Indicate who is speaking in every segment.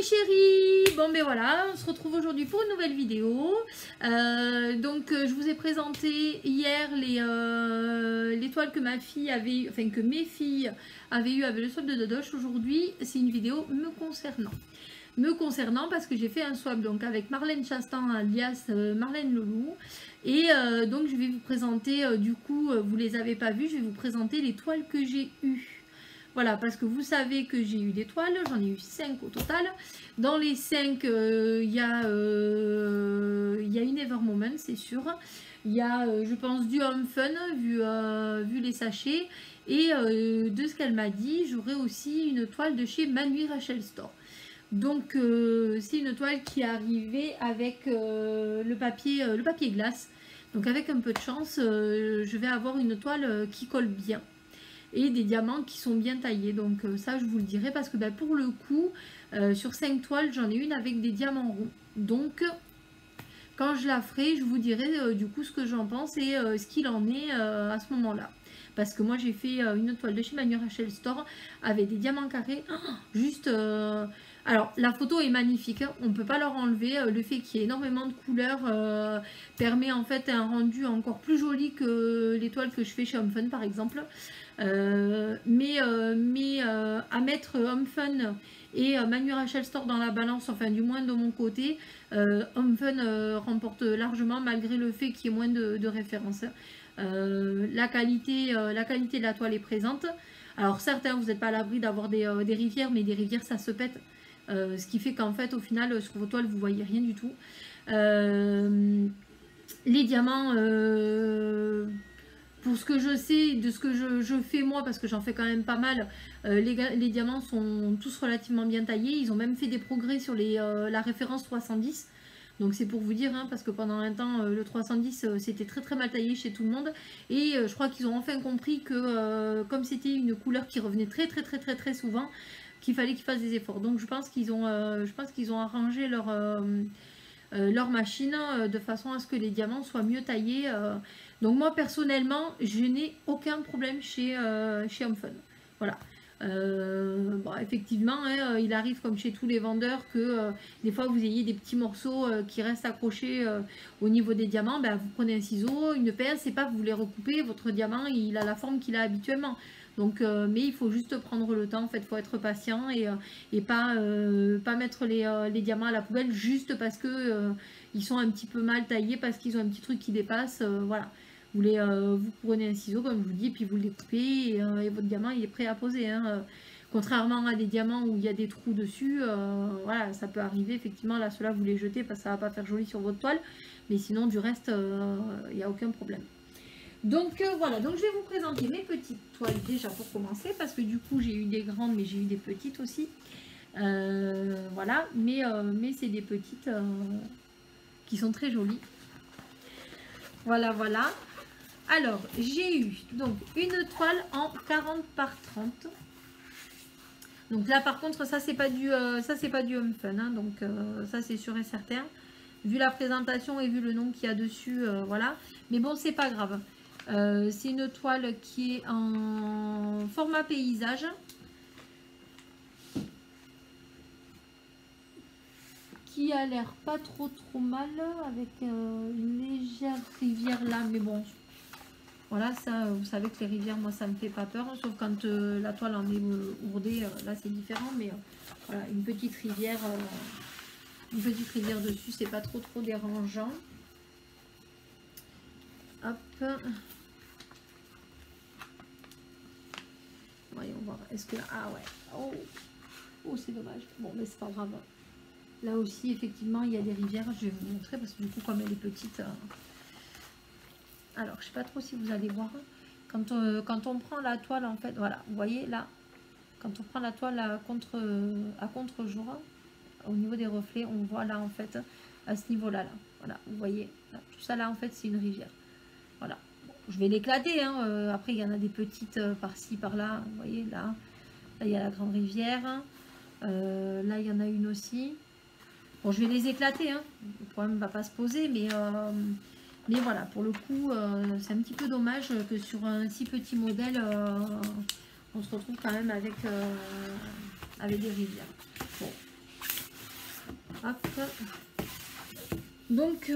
Speaker 1: chéris, bon ben voilà, on se retrouve aujourd'hui pour une nouvelle vidéo. Je vous ai présenté hier les toiles que ma fille avait eu, enfin que mes filles avaient eu avec le swap de Dodoche. Aujourd'hui, c'est une vidéo me concernant parce que j'ai fait un swap donc avec Marlène Chastan alias Marlène Loulou. Et donc je vais vous présenter, du coup, vous les avez pas vues, je vais vous présenter les toiles que j'ai eues. Voilà, parce que vous savez que j'ai eu des toiles, j'en ai eu 5 au total. Dans les 5, il y a une Evermoment, c'est sûr. Il y a, je pense, du Home Fun, vu les sachets. Et de ce qu'elle m'a dit, j'aurai aussi une toile de chez Manu Rachel Store. Donc, c'est une toile qui est arrivée avec le papier glace. Donc, avec un peu de chance, je vais avoir une toile qui colle bien. Et des diamants qui sont bien taillés, donc ça je vous le dirai parce que pour le coup sur 5 toiles j'en ai une avec des diamants ronds, donc quand je la ferai je vous dirai du coup ce que j'en pense et ce qu'il en est à ce moment là, parce que moi j'ai fait une toile de chez Manu Rachel Store avec des diamants carrés, juste alors la photo est magnifique, hein, on ne peut pas leur enlever, le fait qu'il y ait énormément de couleurs permet en fait un rendu encore plus joli que les toiles que je fais chez Home Fun par exemple. À mettre Home Fun et Manu Rachel Store dans la balance, enfin du moins de mon côté, Home Fun remporte largement malgré le fait qu'il y ait moins de références. La qualité de la toile est présente. Alors certains, vous n'êtes pas à l'abri d'avoir des rivières, mais des rivières ça se pète, ce qui fait qu'en fait au final sur vos toiles vous voyez rien du tout. Les diamants, pour ce que je sais, de ce que je fais moi, parce que j'en fais quand même pas mal, les diamants sont tous relativement bien taillés. Ils ont même fait des progrès sur la référence 310. Donc c'est pour vous dire, hein, parce que pendant un temps, le 310, c'était très très mal taillé chez tout le monde. Et je crois qu'ils ont enfin compris que comme c'était une couleur qui revenait très souvent, qu'il fallait qu'ils fassent des efforts. Donc je pense qu'ils ont arrangé leur machine de façon à ce que les diamants soient mieux taillés. Donc moi personnellement je n'ai aucun problème chez Home Fun. Voilà. Bon, effectivement hein, il arrive comme chez tous les vendeurs que des fois vous ayez des petits morceaux qui restent accrochés au niveau des diamants. Vous prenez un ciseau, une pince, et pas vous les recoupez, votre diamant il a la forme qu'il a habituellement. Donc mais il faut juste prendre le temps, en fait il faut être patient et pas mettre les diamants à la poubelle juste parce que ils sont un petit peu mal taillés, parce qu'ils ont un petit truc qui dépasse. Voilà, vous prenez un ciseau comme je vous dis, puis vous les coupez et votre diamant il est prêt à poser, hein. Contrairement à des diamants où il y a des trous dessus, voilà, ça peut arriver effectivement. Là ceux-là vous les jetez parce que ça va pas faire joli sur votre toile, mais sinon du reste il n'y a aucun problème. Donc voilà, donc je vais vous présenter mes petites toiles déjà pour commencer, parce que du coup j'ai eu des grandes mais j'ai eu des petites aussi. Voilà, mais c'est des petites qui sont très jolies. Voilà. Alors j'ai eu donc une toile en 40 par 30. Donc là par contre ça c'est pas du Home Fun, hein, donc ça c'est sûr et certain. Vu la présentation et vu le nom qu'il y a dessus, voilà. Mais bon, c'est pas grave. C'est une toile qui est en format paysage. Qui a l'air pas trop mal, avec une légère rivière là. Mais bon, voilà, ça, vous savez que les rivières, moi, ça me fait pas peur. Hein, sauf quand la toile en est ourdée, là c'est différent. Mais voilà, une petite rivière dessus, c'est pas trop dérangeant. Hop. Voyons voir. Est-ce que... Ah ouais. Oh c'est dommage. Bon, mais c'est pas grave. Là aussi, effectivement, il y a des rivières. Je vais vous montrer parce que du coup, comme elle est petite... Alors, je sais pas trop si vous allez voir. Quand on prend la toile, en fait... Voilà, vous voyez, là, quand on prend la toile à contre-jour, au niveau des reflets, on voit là, en fait, à ce niveau-là, là. Voilà, vous voyez. Là, tout ça, là, en fait, c'est une rivière. Voilà. Bon, je vais l'éclater. Hein. Après, il y en a des petites par-ci, par-là. Vous voyez, là, il y a la grande rivière. Là, il y en a une aussi. Bon, je vais les éclater, hein. Le problème ne va pas se poser, mais voilà, pour le coup, c'est un petit peu dommage que sur un si petit modèle, on se retrouve quand même avec des rivières. Bon, Hop. Donc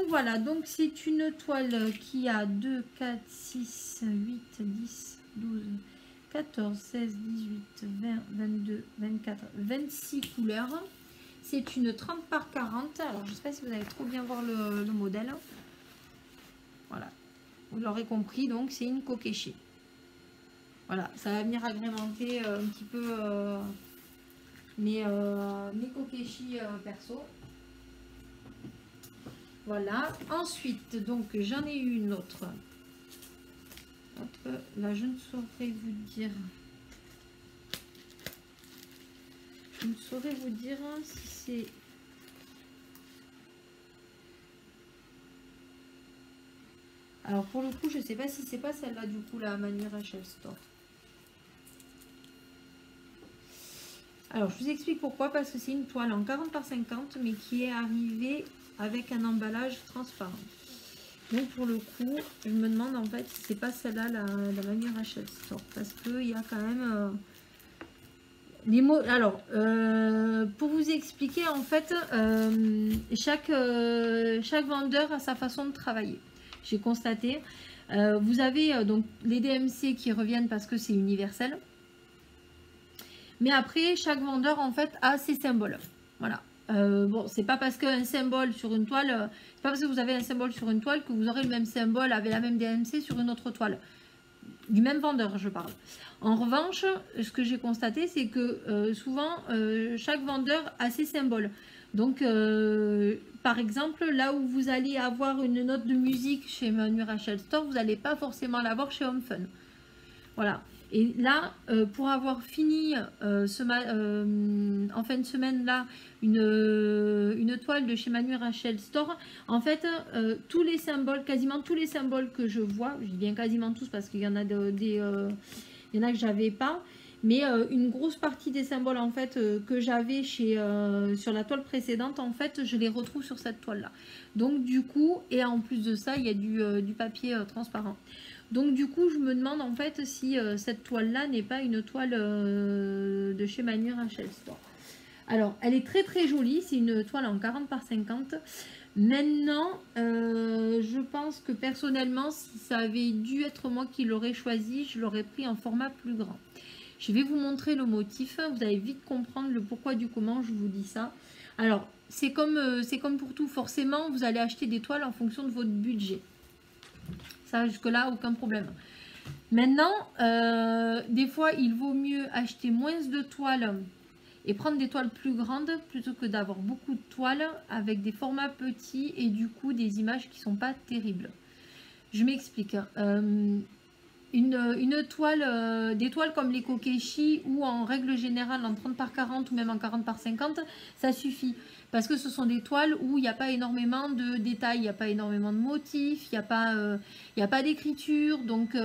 Speaker 1: voilà, donc c'est une toile qui a 2, 4, 6, 8, 10, 12, 14, 16, 18, 20, 22, 24, 26 couleurs. C'est une 30 par 40. Alors je ne sais pas si vous allez trop bien voir le modèle. Voilà, vous l'aurez compris, donc c'est une kokeshi. Voilà, ça va venir agrémenter un petit peu mes kokeshi perso. Voilà, ensuite, donc j'en ai eu une autre. Hop, là, je ne saurais vous dire. Je ne saurais vous dire si c'est. Alors, pour le coup, je ne sais pas si c'est pas celle-là, du coup, la Manu Rachel Store. Alors, je vous explique pourquoi. Parce que c'est une toile en 40 par 50, mais qui est arrivée avec un emballage transparent. Donc pour le coup, je me demande en fait si c'est pas celle-là la Manu Rachel Store, parce qu'il y a quand même les mots. Alors pour vous expliquer en fait, chaque vendeur a sa façon de travailler. J'ai constaté. Vous avez donc les DMC qui reviennent parce que c'est universel. Mais après, chaque vendeur en fait a ses symboles. Voilà. Bon, c'est pas parce qu'un symbole sur une toile, c'est pas parce que vous avez un symbole sur une toile que vous aurez le même symbole avec la même DMC sur une autre toile. Du même vendeur, je parle. En revanche, ce que j'ai constaté, c'est que souvent, chaque vendeur a ses symboles. Donc, par exemple, là où vous allez avoir une note de musique chez Manu Rachel Store, vous n'allez pas forcément l'avoir chez Home Fun. Voilà. Et là, pour avoir fini en fin de semaine là une toile de chez Manu Rachel Store, en fait, tous les symboles, quasiment tous les symboles que je vois, je dis bien quasiment tous parce qu'il y en a il y en a que j'avais pas, mais une grosse partie des symboles en fait que j'avais sur la toile précédente, en fait, je les retrouve sur cette toile là. Donc du coup, et en plus de ça, il y a du papier transparent. Donc du coup, je me demande en fait si cette toile-là n'est pas une toile de chez Manu Rachel Store. Alors, elle est très très jolie. C'est une toile en 40 par 50. Maintenant, je pense que personnellement, si ça avait dû être moi qui l'aurais choisi, je l'aurais pris en format plus grand. Je vais vous montrer le motif. Vous allez vite comprendre le pourquoi du comment je vous dis ça. Alors, c'est comme pour tout. Forcément, vous allez acheter des toiles en fonction de votre budget. Ça, jusque-là, aucun problème. Maintenant, des fois, il vaut mieux acheter moins de toiles et prendre des toiles plus grandes plutôt que d'avoir beaucoup de toiles avec des formats petits et du coup des images qui sont pas terribles. Je m'explique. Une toile, des toiles comme les kokeshi ou en règle générale en 30 par 40 ou même en 40 par 50, ça suffit. Parce que ce sont des toiles où il n'y a pas énormément de détails, il n'y a pas énormément de motifs, il n'y a pas d'écriture. Donc,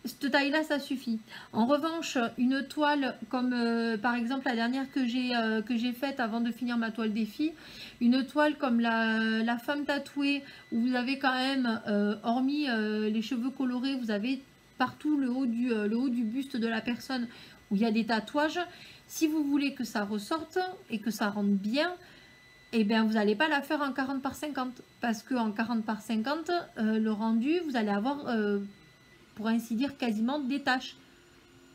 Speaker 1: cette taille-là, ça suffit. En revanche, une toile comme par exemple la dernière que j'ai faite avant de finir ma toile défi, une toile comme la femme tatouée, où vous avez quand même, hormis les cheveux colorés, vous avez partout le haut du buste de la personne où il y a des tatouages. Si vous voulez que ça ressorte et que ça rentre bien, eh bien, vous n'allez pas la faire en 40 par 50. Parce qu'en 40 par 50, le rendu, vous allez avoir, pour ainsi dire, quasiment des taches.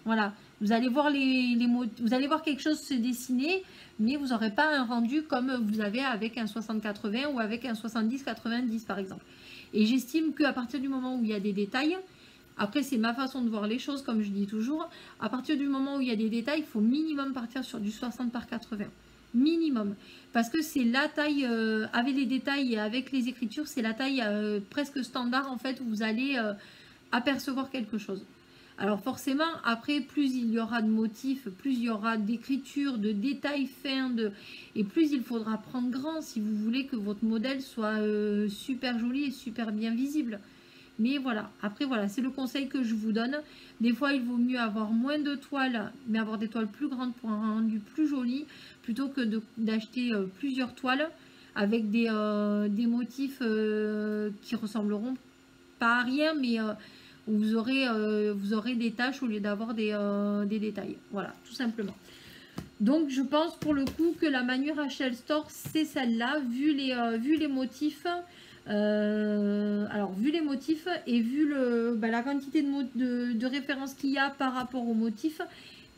Speaker 1: Voilà. Vous allez voir vous allez voir quelque chose se dessiner, mais vous n'aurez pas un rendu comme vous avez avec un 60-80 ou avec un 70-90 par exemple. Et j'estime qu'à partir du moment où il y a des détails, après c'est ma façon de voir les choses, comme je dis toujours, à partir du moment où il y a des détails, il faut minimum partir sur du 60 par 80. Minimum. Parce que c'est la taille, avec les détails et avec les écritures, c'est la taille presque standard en fait, où vous allez apercevoir quelque chose. Alors forcément, après, plus il y aura de motifs, plus il y aura d'écriture, de détails fins, et plus il faudra prendre grand si vous voulez que votre modèle soit super joli et super bien visible. Mais voilà, après voilà, c'est le conseil que je vous donne. Des fois, il vaut mieux avoir moins de toiles, mais avoir des toiles plus grandes pour un rendu plus joli, plutôt que d'acheter plusieurs toiles avec des motifs qui ressembleront pas à rien, mais où vous aurez des taches au lieu d'avoir des détails. Voilà, tout simplement. Donc je pense pour le coup que la Manu Rachel Store c'est celle-là, vu les motifs. Alors vu les motifs et vu la quantité de références qu'il y a par rapport aux motifs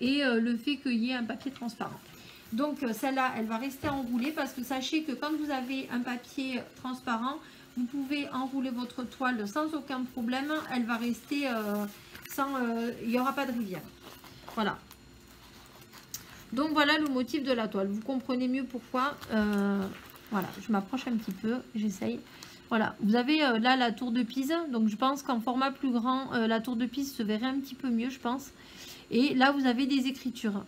Speaker 1: et le fait qu'il y ait un papier transparent. Donc celle-là, elle va rester enroulée parce que sachez que quand vous avez un papier transparent, vous pouvez enrouler votre toile sans aucun problème. Elle va rester il n'y aura pas de rivière. Voilà. Donc voilà le motif de la toile. Vous comprenez mieux pourquoi. Voilà, je m'approche un petit peu, j'essaye. Voilà, vous avez là la tour de Pise. Donc je pense qu'en format plus grand, la tour de Pise se verrait un petit peu mieux, je pense. Et là, vous avez des écritures.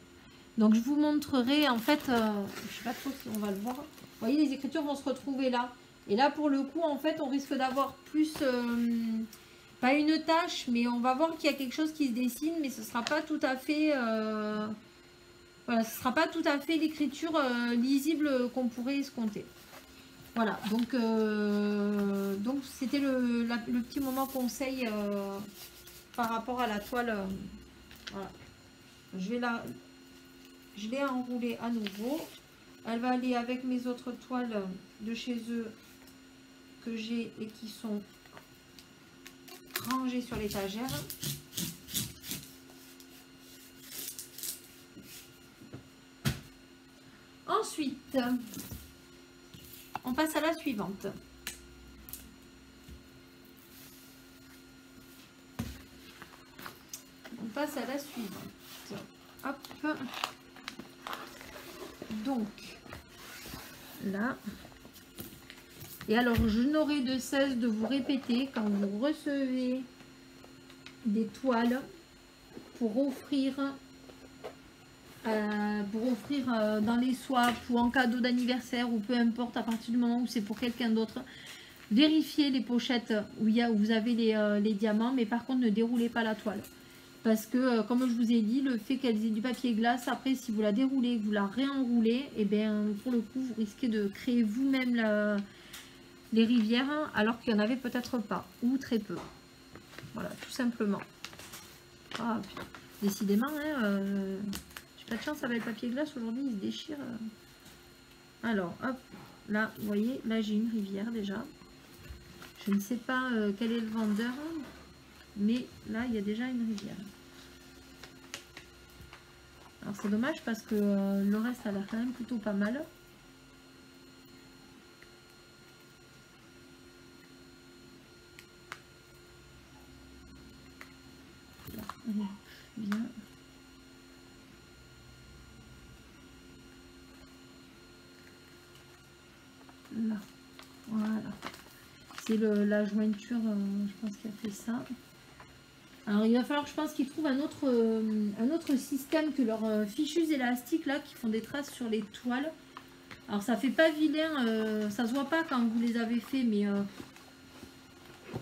Speaker 1: Donc je vous montrerai en fait, je ne sais pas trop si on va le voir. Vous voyez, les écritures vont se retrouver là. Et là, pour le coup, en fait, on risque d'avoir plus, pas une tâche, mais on va voir qu'il y a quelque chose qui se dessine, mais ce ne sera pas tout à fait... voilà, ce ne sera pas tout à fait l'écriture lisible qu'on pourrait escompter. Voilà, donc c'était le petit moment conseil par rapport à la toile. Voilà. Je l'ai enroulée à nouveau. Elle va aller avec mes autres toiles de chez eux que j'ai et qui sont rangées sur l'étagère. Ensuite, on passe à la suivante. On passe à la suivante. Hop. Donc, là. Et alors, je n'aurai de cesse de vous répéter quand vous recevez des toiles pour offrir dans les swaps ou en cadeau d'anniversaire ou peu importe, à partir du moment où c'est pour quelqu'un d'autre, vérifiez les pochettes où vous avez les diamants, mais par contre ne déroulez pas la toile parce que comme je vous ai dit, le fait qu'elles aient du papier glace, après si vous la déroulez, que vous la réenroulez, et bien pour le coup vous risquez de créer vous-même les rivières alors qu'il n'y en avait peut-être pas ou très peu. Voilà, tout simplement. Ah putain, décidément pas de chance avec le papier glace aujourd'hui, il se déchire. Alors, hop, là, vous voyez, là j'ai une rivière déjà. Je ne sais pas quel est le vendeur, mais là il y a déjà une rivière. Alors c'est dommage parce que le reste a l'air quand même plutôt pas mal. Là, allez, bien. Là, voilà. C'est la jointure, je pense qu'il a fait ça. Alors il va falloir, je pense, qu'ils trouvent un autre système que leurs fichus élastiques là qui font des traces sur les toiles. Alors ça fait pas vilain, ça se voit pas quand vous les avez fait, mais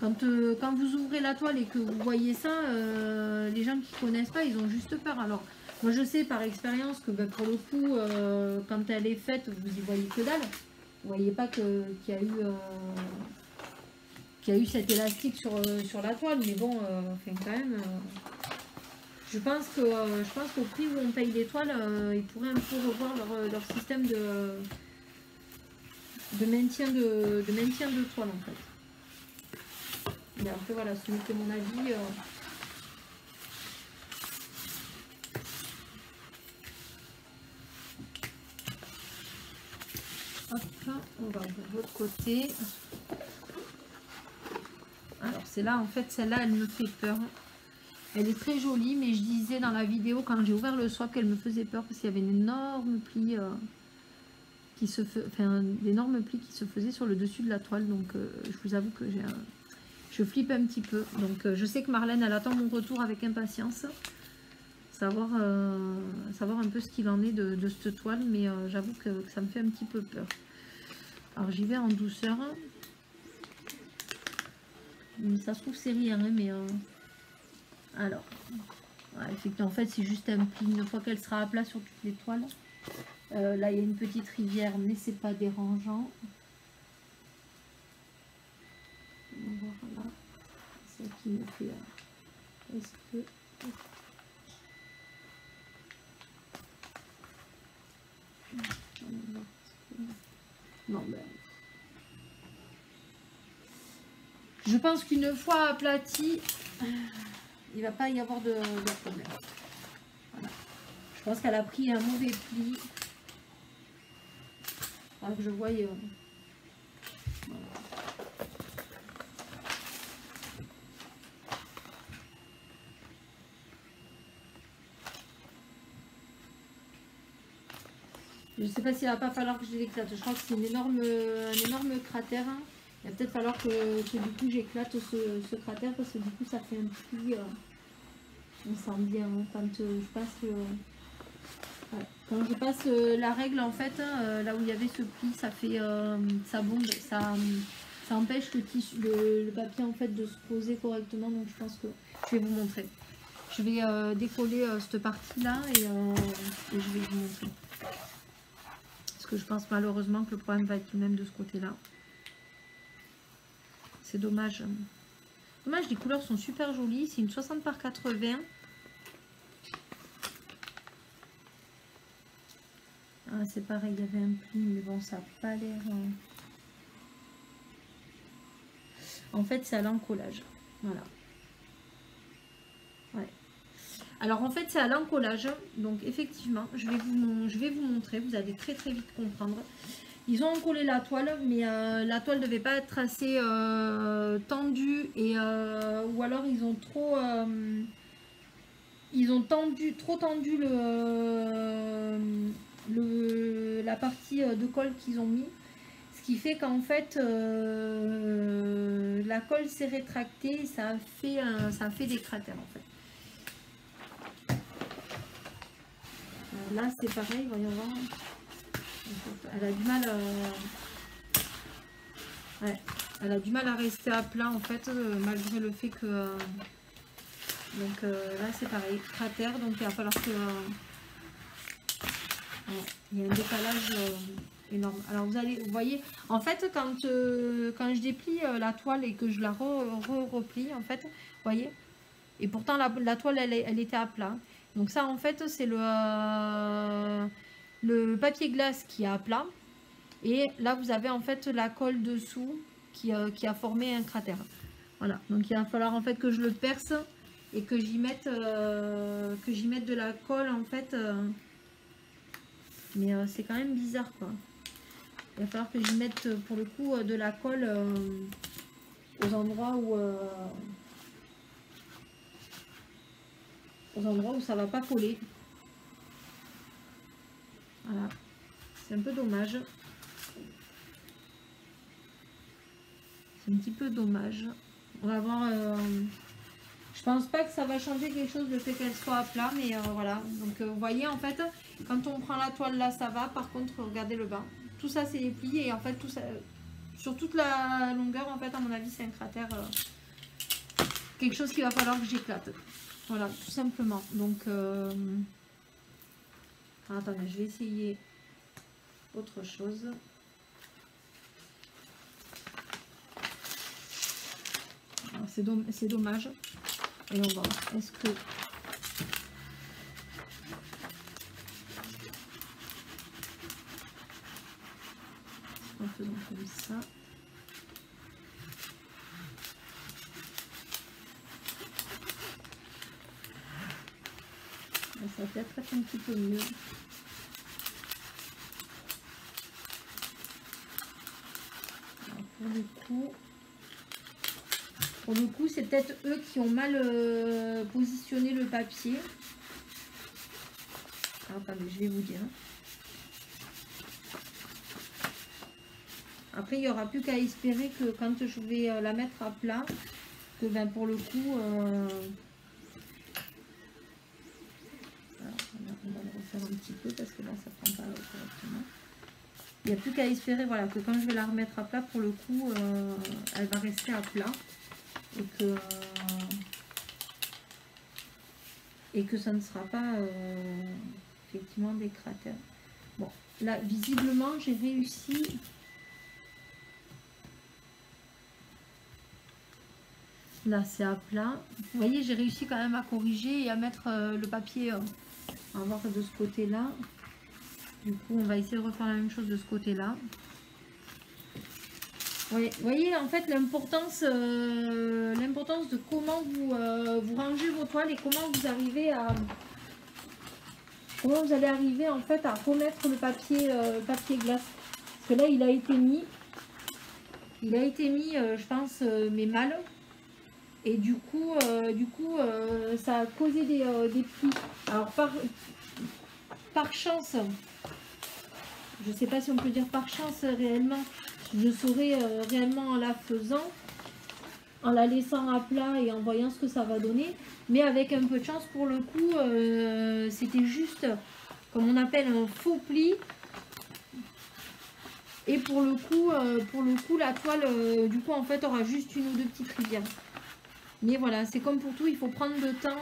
Speaker 1: quand vous ouvrez la toile et que vous voyez ça, les gens qui connaissent pas, ils ont juste peur. Alors moi je sais par expérience que pour le coup, quand elle est faite, vous y voyez que dalle. Vous voyez pas qu'il y a eu cet élastique sur la toile, mais bon, enfin, quand même, je pense qu'au prix où on paye les toiles, ils pourraient un peu revoir leur système de maintien de toile en fait. Mais après voilà, ce n'est que mon avis. Hop, on va ouvrir de l'autre côté. Alors c'est là, en fait, celle-là, elle me fait peur. Elle est très jolie, mais je disais dans la vidéo, quand j'ai ouvert le swap, qu'elle me faisait peur parce qu'il y avait une énorme pli d'énormes plis qui se faisaient sur le dessus de la toile. Donc je vous avoue que je flippe un petit peu. Donc je sais que Marlène, elle attend mon retour avec impatience. Savoir un peu ce qu'il en est de cette toile, mais j'avoue que ça me fait un petit peu peur. Alors j'y vais en douceur. Ça se trouve c'est rien, hein, mais alors ouais, effectivement, en fait c'est juste un pli. Une fois qu'elle sera à plat sur toutes les toiles, là il y a une petite rivière, mais c'est pas dérangeant. On va voir là, celle qui me fait. Est-ce que Non, ben... Je pense qu'une fois aplati, il ne va pas y avoir de problème. Voilà. Je pense qu'elle a pris un mauvais pli. Alors que je vois... Voilà. Je ne sais pas s'il va pas falloir que je l'éclate. Je crois que c'est un énorme cratère. Il va peut-être falloir que du coup j'éclate ce cratère parce que du coup ça fait un pli. On sent bien hein, quand je passe ouais. Quand je passe la règle en fait, là où il y avait ce pli, ça fait ça bombe, ça empêche le tissu, le papier en fait de se poser correctement. Donc je pense que je vais vous montrer. Je vais décoller cette partie là et je vais vous montrer. Parce que je pense malheureusement que le problème va être le même de ce côté-là. C'est dommage. Dommage, les couleurs sont super jolies. C'est une 60 par 80. Ah, c'est pareil, il y avait un pli, mais bon, ça n'a pas l'air... En fait, c'est à l'encollage. Voilà. Ouais. Alors, en fait, c'est à l'encollage. Donc, effectivement, je vais vous montrer. Vous allez très, très vite comprendre. Ils ont encollé la toile, mais la toile ne devait pas être assez tendue. Et, ou alors, ils ont trop... trop tendu la partie de colle qu'ils ont mis. Ce qui fait qu'en fait, la colle s'est rétractée. Ça a fait des cratères, en fait. Là, c'est pareil, voyons voir. Elle a du mal ouais, elle a du mal à rester à plat en fait, malgré le fait que donc là c'est pareil, cratère, donc il va falloir que il y a un décalage énorme. Alors vous voyez en fait quand je déplie la toile et que je la replie en fait, vous voyez, et pourtant la toile elle était à plat. Donc ça en fait c'est le papier glace qui est à plat. Et là, vous avez en fait la colle dessous qui a formé un cratère. Voilà, donc il va falloir en fait que je le perce et que j'y mette de la colle en fait. Mais c'est quand même bizarre quoi. Il va falloir que j'y mette pour le coup de la colle aux endroits où ça va pas coller. Voilà, c'est un peu dommage. C'est un petit peu dommage. On va voir. Je pense pas que ça va changer quelque chose le fait qu'elle soit à plat, mais voilà. Donc vous voyez en fait, quand on prend la toile là, ça va. Par contre, regardez le bas. Tout ça c'est les plis et en fait tout ça, sur toute la longueur en fait, à mon avis, c'est un cratère. Quelque chose qu'il va falloir que j'éclate. Voilà, tout simplement. Donc attendez, je vais essayer autre chose. C'est dommage. Et on va voir. Est-ce que... En faisant comme ça. Ça va peut-être être un petit peu mieux. Alors, pour le coup, c'est peut-être eux qui ont mal positionné le papier. Alors, attendez, je vais vous dire. Après, il n'y aura plus qu'à espérer que quand je vais la mettre à plat, que ben, pour le coup... Alors, on va le refaire un petit peu parce que là, ça ne prend pas correctement. Il n'y a plus qu'à espérer voilà, que quand je vais la remettre à plat, pour le coup, elle va rester à plat. Et que ça ne sera pas effectivement des cratères. Bon, là, visiblement, j'ai réussi. Là, c'est à plat. Vous voyez, j'ai réussi quand même à corriger et à mettre le papier. On va voir de ce côté-là. Du coup, on va essayer de refaire la même chose de ce côté-là. Oui, vous voyez en fait l'importance de comment vous rangez vos toiles et comment vous arrivez à comment vous allez arriver en fait à remettre le papier glace. Parce que là il a été mis, je pense, mais mal. Et du coup, ça a causé des plis. Alors par chance, je ne sais pas si on peut dire par chance réellement, je saurais réellement en la faisant, en la laissant à plat et en voyant ce que ça va donner. Mais avec un peu de chance, pour le coup, c'était juste, comme on appelle, un faux pli. Et pour le coup, la toile, du coup, en fait, aura juste une ou deux petites rivières. Mais voilà, c'est comme pour tout, il faut prendre le temps.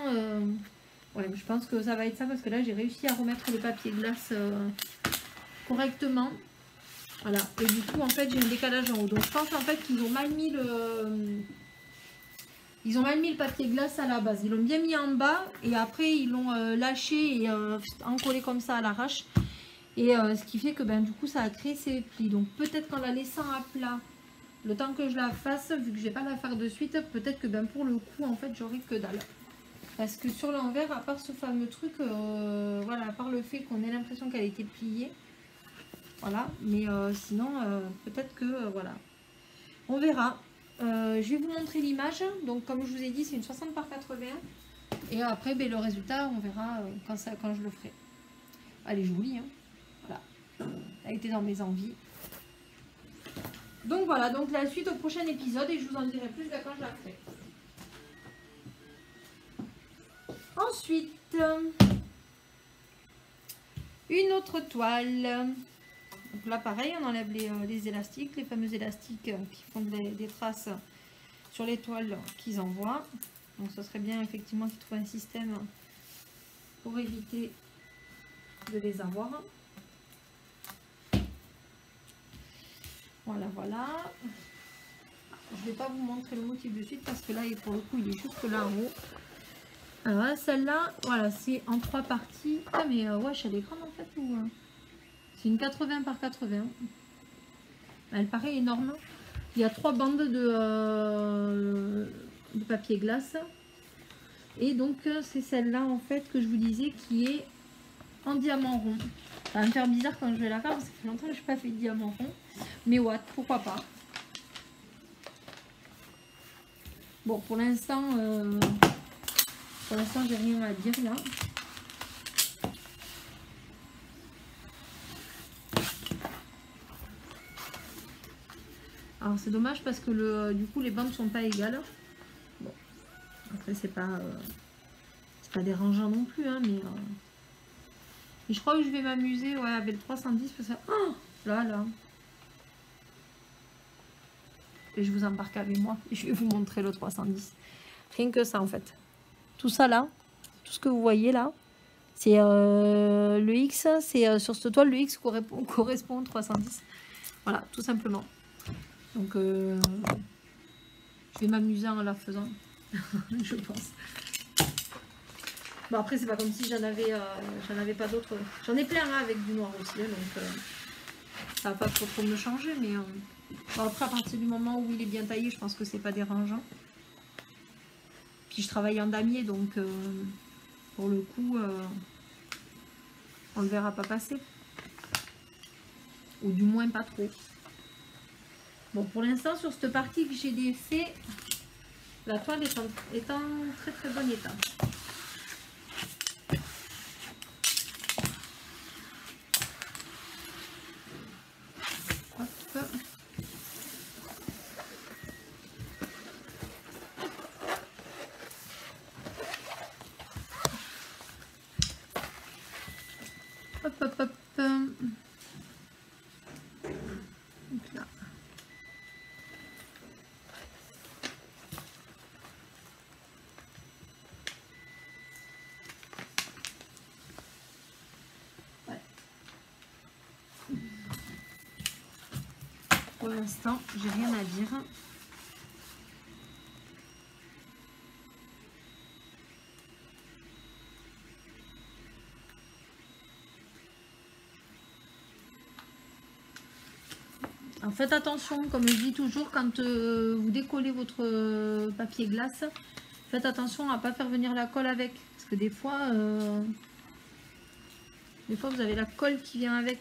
Speaker 1: Ouais, je pense que ça va être ça parce que là, j'ai réussi à remettre le papier glace correctement. Voilà, et du coup, en fait, j'ai un décalage en haut. Donc, je pense en fait qu'ils ont mal mis le papier glace à la base. Ils l'ont bien mis en bas et après, ils l'ont lâché et encollé comme ça à l'arrache. Et ce qui fait que ben, du coup, ça a créé ces plis. Donc, peut-être qu'en la laissant à plat, le temps que je la fasse, vu que je vais pas la faire de suite, peut-être que ben, pour le coup, en fait, j'aurai que dalle. Parce que sur l'envers, à part ce fameux truc, voilà, à part le fait qu'on ait l'impression qu'elle a été pliée, voilà, mais sinon, peut-être que, voilà, on verra. Je vais vous montrer l'image. Donc, comme je vous ai dit, c'est une 60 par 80. Et après, ben, le résultat, on verra quand je le ferai. Elle est jolie, hein. Voilà, elle a été dans mes envies. Donc voilà, donc la suite au prochain épisode et je vous en dirai plus quand je la ferai. Ensuite, une autre toile. Donc là pareil, on enlève les élastiques, les fameux élastiques qui font des traces sur les toiles qu'ils envoient. Donc ce serait bien effectivement qu'ils trouvent un système pour éviter de les avoir. Voilà, voilà. Je ne vais pas vous montrer le motif de suite parce que là, pour le coup, il est juste là en haut. Alors celle-là, voilà, c'est en 3 parties. Ah mais wesh, elle est grande en fait. C'est une 80 par 80. Elle paraît énorme. Il y a 3 bandes de papier glace. Et donc c'est celle-là en fait que je vous disais qui est en diamant rond. Ça va me faire bizarre quand je vais la faire parce que ça fait longtemps que je n'ai pas fait de diamant rond. Mais what, pourquoi pas. Bon, pour l'instant, j'ai rien à dire là. Alors c'est dommage parce que du coup les bandes sont pas égales. Bon, après c'est pas dérangeant non plus, hein, mais je crois que je vais m'amuser, ouais, avec le 310 parce que oh, là. Et je vous embarque avec moi et je vais vous montrer le 310. Rien que ça en fait. Tout ça là, tout ce que vous voyez là, c'est le X, c'est sur cette toile le X correspond au 310. Voilà, tout simplement. Donc je vais m'amuser en la faisant, je pense. Bon après c'est pas comme si j'en avais pas d'autres. J'en ai plein hein, avec du noir aussi, donc ça va pas trop me changer, mais bon, après à partir du moment où il est bien taillé, je pense que c'est pas dérangeant. Puis je travaille en damier, donc pour le coup, on le verra pas passer. Ou du moins pas trop. Bon, pour l'instant, sur cette partie que j'ai défait, la toile est en très très bon état. Hop. Hop. Donc là. Ouais. Pour l'instant, j'ai rien à dire. Alors faites attention, comme je dis toujours, quand vous décollez votre papier glace, faites attention à ne pas faire venir la colle avec. Parce que des fois vous avez la colle qui vient avec.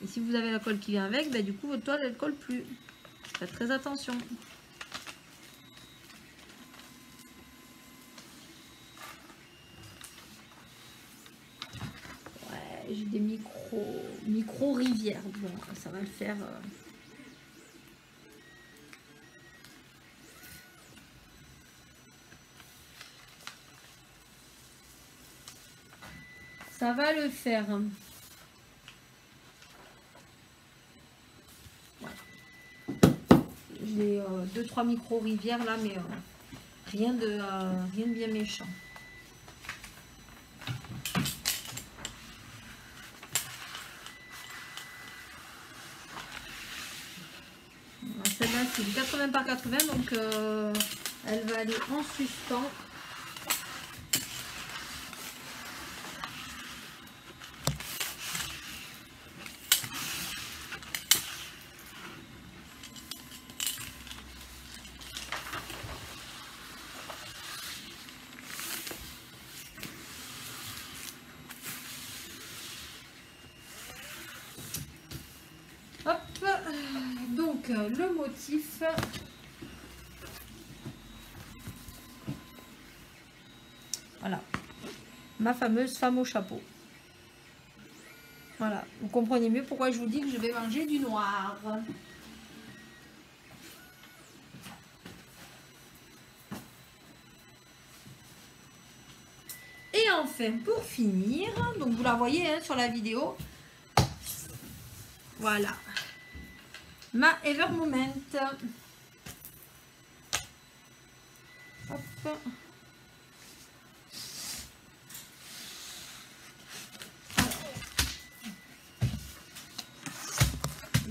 Speaker 1: Et si vous avez la colle qui vient avec, bah, du coup votre toile elle colle plus. Faites très attention. Ouais, j'ai des micro rivières. Bon, ça va le faire. Ça va le faire. J'ai 2-3 micro rivières là, mais rien de bien méchant. Celle-là c'est du 80 par 80, donc elle va aller en suspens. Donc le motif, voilà, ma fameuse femme au chapeau. Voilà, vous comprenez mieux pourquoi je vous dis que je vais manger du noir. Et enfin, pour finir, donc vous la voyez hein, sur la vidéo, voilà. Ma Ever Moment. Hop.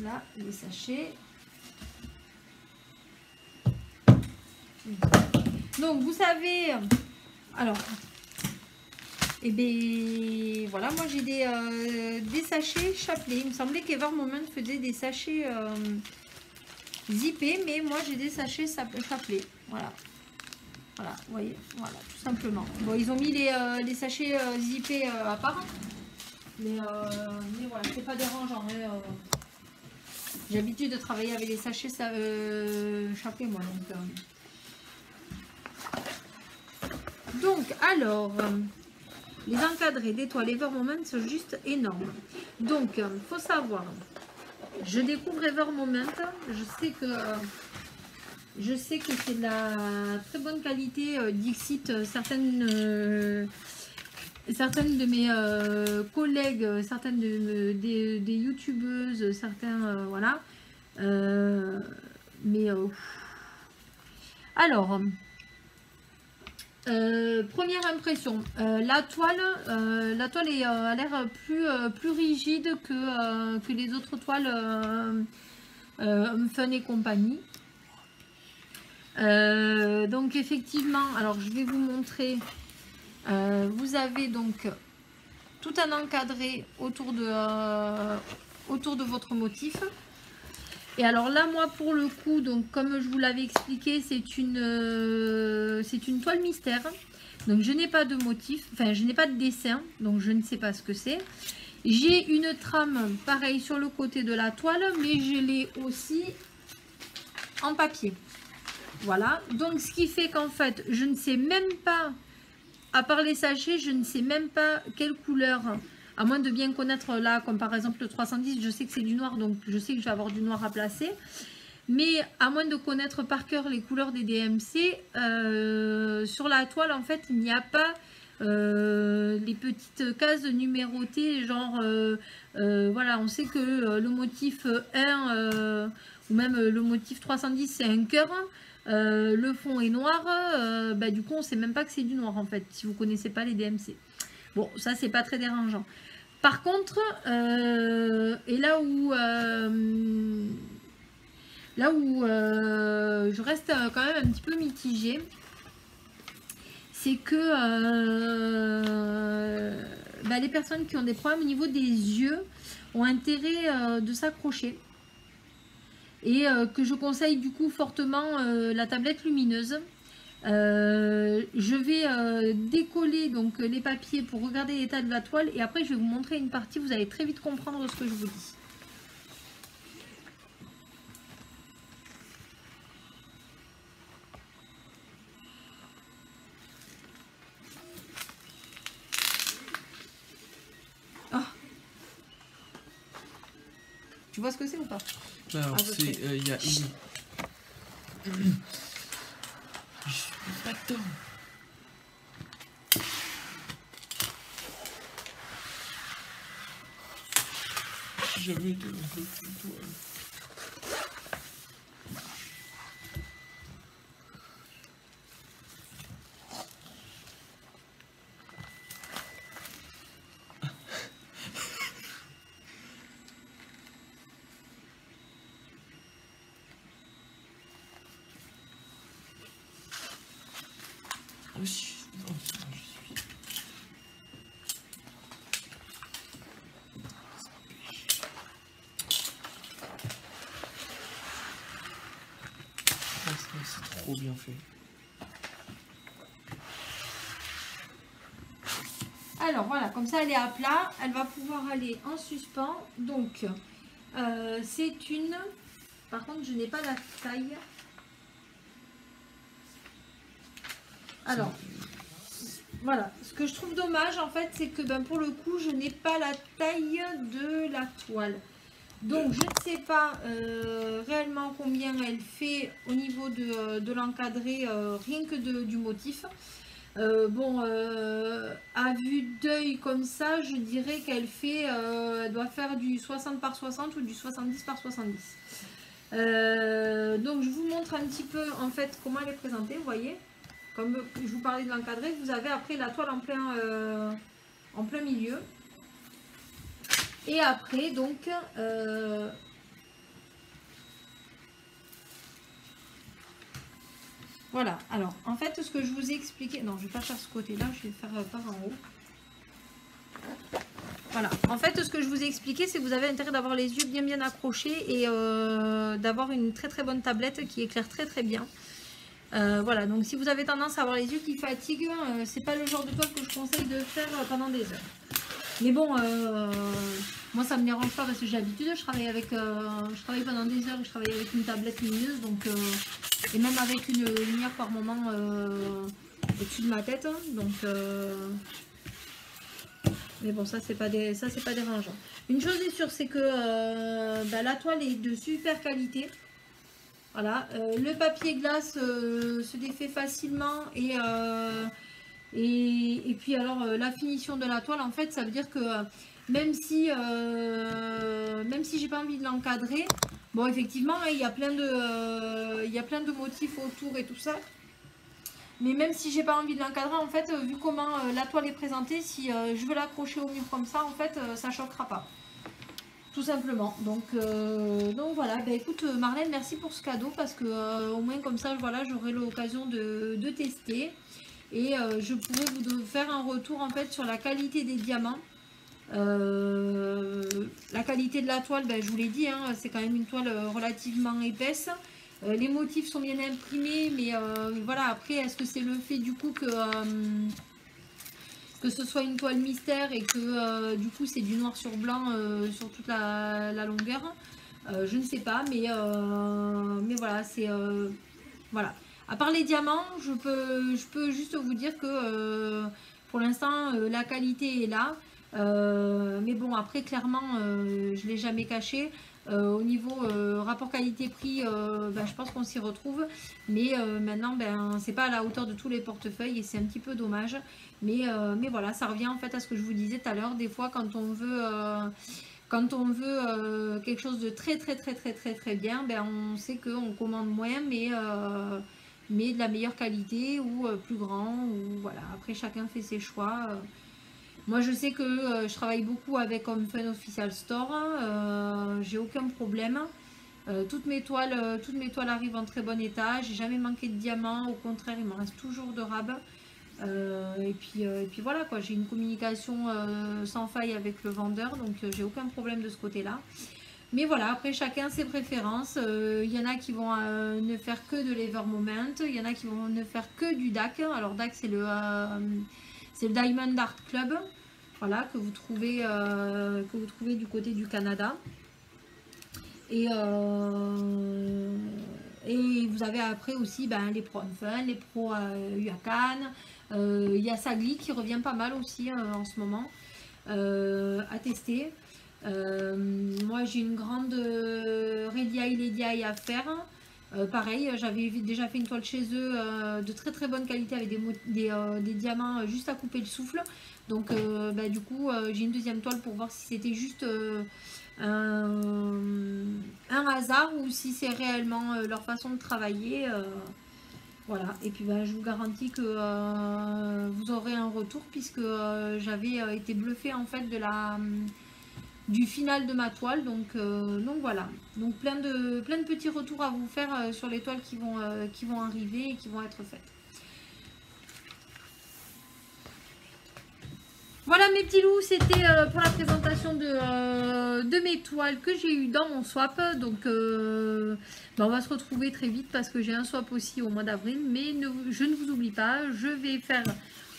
Speaker 1: Là, les sachets. Donc, vous savez, alors, et bien, voilà, moi j'ai des sachets Chapelet. Il me semblait qu'Ever Moment faisait des sachets zippés, mais moi j'ai des sachets Chapelet. Voilà. Voilà, vous voyez, voilà, tout simplement. Bon, ils ont mis les sachets zippés à part. Mais voilà, c'est pas dérangeant. Hein, j'ai l'habitude de travailler avec les sachets Chapelet, moi. Donc alors, les encadrés d'étoiles Ever Moment sont juste énormes. Donc, il faut savoir, je découvre Ever Moment. Je sais que c'est de la très bonne qualité. Dixit, certaines de mes collègues, certaines des youtubeuses, certains, voilà. Alors, première impression, la toile a l'air plus rigide que les autres toiles Fun et compagnie. Donc effectivement, alors je vais vous montrer. Vous avez donc tout un encadré autour de votre motif. Et alors là, moi pour le coup, donc comme je vous l'avais expliqué, c'est une toile mystère. Donc je n'ai pas de motif, enfin je n'ai pas de dessin, donc je ne sais pas ce que c'est. J'ai une trame pareil sur le côté de la toile, mais je l'ai aussi en papier. Voilà, donc ce qui fait qu'en fait, je ne sais même pas, à part les sachets, je ne sais même pas quelle couleur, à moins de bien connaître là, comme par exemple le 310, je sais que c'est du noir, donc je sais que je vais avoir du noir à placer. Mais à moins de connaître par cœur les couleurs des DMC, sur la toile, en fait, il n'y a pas les petites cases numérotées, genre, voilà, on sait que le motif 1, ou même le motif 310, c'est un cœur. Le fond est noir, bah, du coup on sait même pas que c'est du noir en fait, si vous connaissez pas les DMC. Bon, ça c'est pas très dérangeant. Par contre, et là où je reste quand même un petit peu mitigée, c'est que bah, les personnes qui ont des problèmes au niveau des yeux ont intérêt de s'accrocher. et que je conseille du coup fortement la tablette lumineuse. Je vais décoller donc les papiers pour regarder l'état de la toile et après je vais vous montrer une partie, vous allez très vite comprendre ce que je vous dis. Ah. Tu vois ce que c'est ou pas?
Speaker 2: Alors c'est, il y a une... Je suis pas dedans. Jamais été dans cette toile. C'est trop bien fait.
Speaker 1: Alors voilà, comme ça elle est à plat, elle va pouvoir aller en suspens. Donc c'est une... Par contre je n'ai pas la taille. Alors voilà, ce que je trouve dommage en fait, c'est que ben, pour le coup je n'ai pas la taille de la toile. Donc je ne sais pas réellement combien elle fait au niveau de l'encadré, rien que du motif. Bon, à vue d'œil comme ça, je dirais qu'elle fait, elle doit faire du 60 par 60 ou du 70 par 70. Donc je vous montre un petit peu en fait comment elle est présentée, vous voyez. Comme je vous parlais de l'encadré, vous avez après la toile en plein milieu. Et après, donc, voilà. Alors, en fait, ce que je vous ai expliqué... Non, je ne vais pas faire ce côté-là, je vais faire par en haut. Voilà. En fait, ce que je vous ai expliqué, c'est que vous avez intérêt d'avoir les yeux bien accrochés et d'avoir une très bonne tablette qui éclaire très bien. Voilà. Donc, si vous avez tendance à avoir les yeux qui fatiguent, c'est pas le genre de toile que je conseille de faire pendant des heures. Mais bon, moi ça me dérange pas parce que j'ai l'habitude, je travaille pendant des heures, je travaille avec une tablette lumineuse, donc et même avec une lumière par moment au-dessus de ma tête, donc mais bon, ça c'est pas dérangeant. Une chose est sûre, c'est que la toile est de super qualité. Voilà, le papier glace se défait facilement et puis alors la finition de la toile, en fait, ça veut dire que même si j'ai pas envie de l'encadrer, bon effectivement il y a plein de motifs autour et tout ça. Mais même si j'ai pas envie de l'encadrer, en fait, vu comment la toile est présentée, si je veux l'accrocher au mur comme ça, en fait, ça choquera pas. Tout simplement. Donc voilà, bah, écoute Marlène, merci pour ce cadeau parce que au moins comme ça, voilà, j'aurai l'occasion de tester. Et je pourrais vous faire un retour en fait sur la qualité des diamants. La qualité de la toile, ben, je vous l'ai dit, hein, c'est quand même une toile relativement épaisse. Les motifs sont bien imprimés, mais voilà, après, est-ce que c'est le fait du coup que ce soit une toile mystère et que du coup c'est du noir sur blanc sur toute la longueur, je ne sais pas, mais voilà, c'est... voilà. À part les diamants, je peux juste vous dire que pour l'instant, la qualité est là. Mais bon, après, clairement, je ne l'ai jamais caché. Au niveau rapport qualité-prix, je pense qu'on s'y retrouve. Mais maintenant, c'est pas à la hauteur de tous les portefeuilles et c'est un petit peu dommage. Mais voilà, ça revient en fait à ce que je vous disais tout à l'heure. Des fois, quand on veut quelque chose de très bien, on sait qu'on commande moins, mais de la meilleure qualité ou plus grand, ou voilà, après chacun fait ses choix. Moi je sais que je travaille beaucoup avec Home Fun Official Store, j'ai aucun problème. Toutes mes toiles arrivent en très bon état, j'ai jamais manqué de diamants, au contraire il m'en reste toujours de rab. Et puis voilà quoi, j'ai une communication sans faille avec le vendeur, donc j'ai aucun problème de ce côté là. Mais voilà, après chacun ses préférences. Il y en a qui vont ne faire que de l'Evermoment. Il y en a qui vont ne faire que du DAC. Alors DAC, c'est le Diamond Art Club. Voilà, que vous trouvez du côté du Canada. Et vous avez après aussi les Pro Fun, les Pro Huacan. Il y a Sagli qui revient pas mal aussi en ce moment à tester. Moi j'ai une grande Ready Eye Lady Eye à faire. Pareil, j'avais déjà fait une toile chez eux de très bonne qualité avec des diamants juste à couper le souffle. Donc du coup j'ai une deuxième toile pour voir si c'était juste un hasard ou si c'est réellement leur façon de travailler. Voilà, et puis je vous garantis que vous aurez un retour puisque j'avais été bluffée en fait du final de ma toile, donc voilà, donc plein de petits retours à vous faire sur les toiles qui vont arriver et qui vont être faites. Voilà mes petits loups, c'était pour la présentation de mes toiles que j'ai eu dans mon swap. Donc on va se retrouver très vite parce que j'ai un swap aussi au mois d'avril. Mais je ne vous oublie pas, je vais faire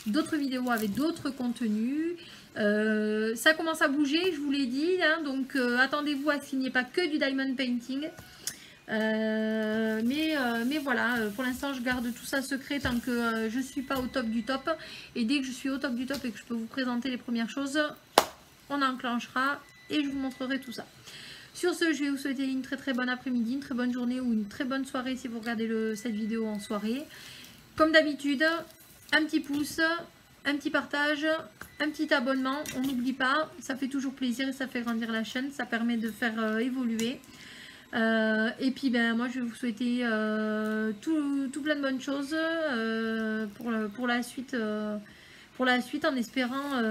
Speaker 1: d'autres vidéos avec d'autres contenus. Ça commence à bouger, je vous l'ai dit, hein, donc attendez-vous à ce qu'il n'y ait pas que du diamond painting. Mais voilà, pour l'instant je garde tout ça secret tant que je suis pas au top du top, et dès que je suis au top du top et que je peux vous présenter les premières choses, on enclenchera et je vous montrerai tout ça. Sur ce, je vais vous souhaiter une très bonne après-midi, une très bonne journée ou une très bonne soirée si vous regardez cette vidéo en soirée. Comme d'habitude, un petit pouce, un petit partage, un petit abonnement, on n'oublie pas, ça fait toujours plaisir et ça fait grandir la chaîne, ça permet de faire évoluer. Et puis moi je vais vous souhaiter tout plein de bonnes choses pour la suite, en espérant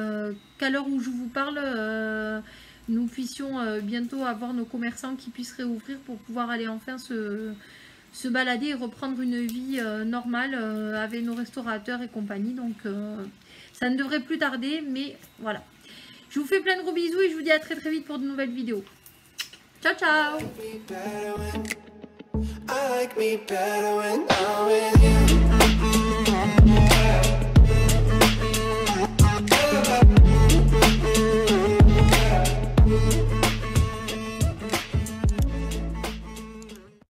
Speaker 1: qu'à l'heure où je vous parle nous puissions bientôt avoir nos commerçants qui puissent réouvrir pour pouvoir aller enfin se balader et reprendre une vie normale avec nos restaurateurs et compagnie. Donc ça ne devrait plus tarder, mais voilà, je vous fais plein de gros bisous et je vous dis à très vite pour de nouvelles vidéos. Ciao, ciao. I like me better when I'm with you.